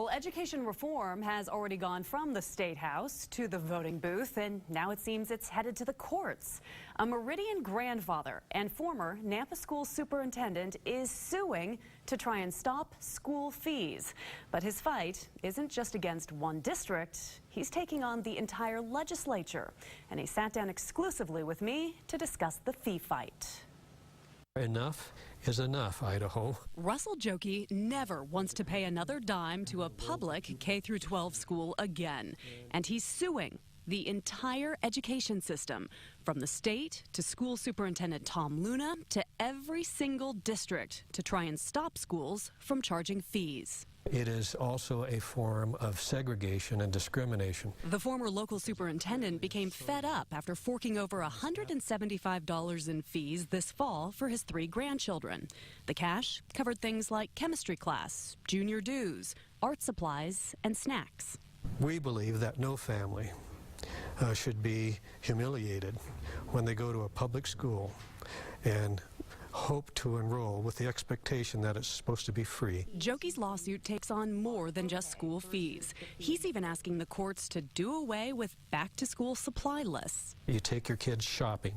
Well, education reform has already gone from the State House to the voting booth, and now it seems it's headed to the courts. A Meridian grandfather and former Nampa school superintendent is suing to try and stop school fees. But his fight isn't just against one district. He's taking on the entire legislature. And he sat down exclusively with me to discuss the fee fight. Enough is enough, Idaho. Russell Jokey never wants to pay another dime to a public K-12 school again. And he's suing the entire education system, from the state to school superintendent Tom Luna to every single district, to try and stop schools from charging fees. It is also a form of segregation and discrimination. The former local superintendent became fed up after forking over $175 in fees this fall for his 3 grandchildren. The cash covered things like chemistry class, junior dues, art supplies, and snacks. We believe that no family should be humiliated when they go to a public school and hope to enroll with the expectation that it's supposed to be free. Jokey's lawsuit takes on more than just school fees. He's even asking the courts to do away with back-to-school supply lists. You take your kids shopping,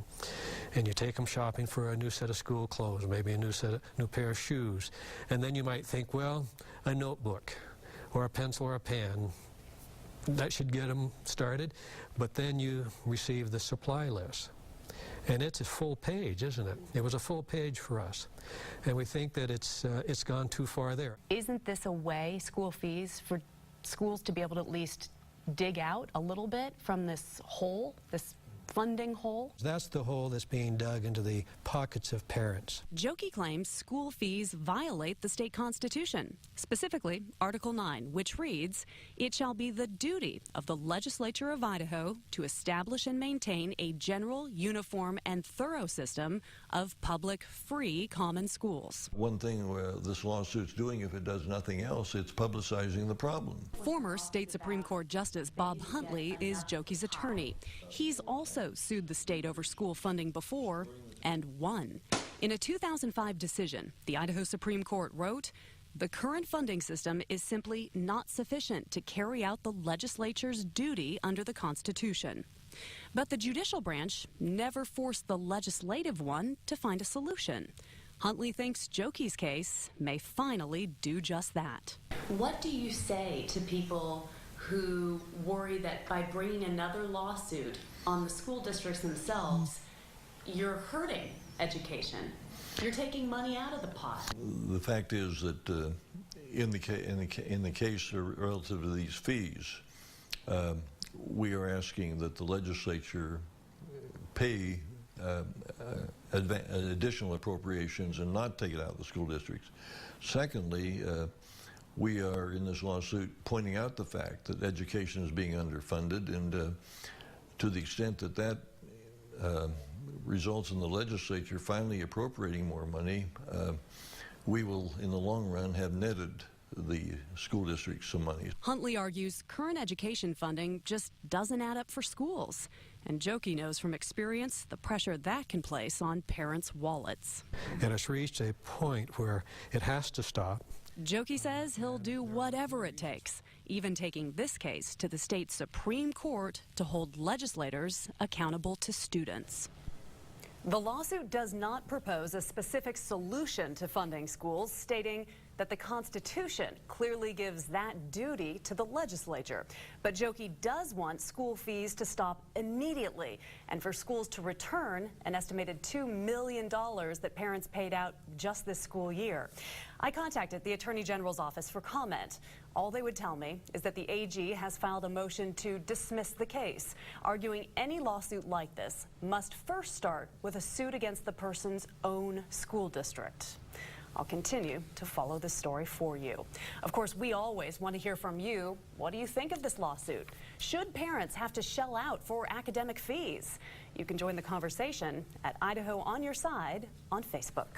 and you take them shopping for a new set of school clothes, maybe a new pair of shoes, and then you might think, well, a notebook or a pencil or a pen, that should get them started, but then you receive the supply list. And it's a full page, isn't it? It was a full page for us. And we think that it's gone too far there. Isn't this a way, school fees, for schools to be able to at least dig out a little bit from this hole, this funding hole? That's the hole that's being dug into the pockets of parents. Jokey claims school fees violate the state constitution, specifically Article 9, which reads, "It shall be the duty of the legislature of Idaho to establish and maintain a general, uniform, and thorough system of public, free common schools." One thing this lawsuit's doing, if it does nothing else, it's publicizing the problem. Former state Supreme Court Justice Bob Huntley is Jokey's attorney. He's also sued the state over school funding before and won. In a 2005 decision, the Idaho Supreme Court wrote, "The current funding system is simply not sufficient to carry out the legislature's duty under the Constitution." But the judicial branch never forced the legislative one to find a solution. Huntley thinks Jokey's case may finally do just that. What do you say to people who worry that by bringing another lawsuit on the school districts themselves, you're hurting education? You're taking money out of the pot. The fact is that in the case relative to these fees, we are asking that the legislature pay additional appropriations and not take it out of the school districts. Secondly, we are in this lawsuit pointing out the fact that education is being underfunded, and to the extent that that results in the legislature finally appropriating more money, we will, in the long run, have netted the school districts some money. Huntley argues current education funding just doesn't add up for schools. And Jokey knows from experience the pressure that can place on parents' wallets. And it's reached a point where it has to stop. Jokey says he'll do whatever it takes, even taking this case to the state Supreme Court to hold legislators accountable to students. The lawsuit does not propose a specific solution to funding schools, stating that the Constitution clearly gives that duty to the legislature. But Jokey does want school fees to stop immediately and for schools to return an estimated $2 million that parents paid out just this school year. I contacted the Attorney General's office for comment. All they would tell me is that the AG has filed a motion to dismiss the case, arguing any lawsuit like this must first start with a suit against the person's own school district. I'll continue to follow this story for you. Of course, we always want to hear from you. What do you think of this lawsuit? Should parents have to shell out for academic fees? You can join the conversation at Idaho on Your Side on Facebook.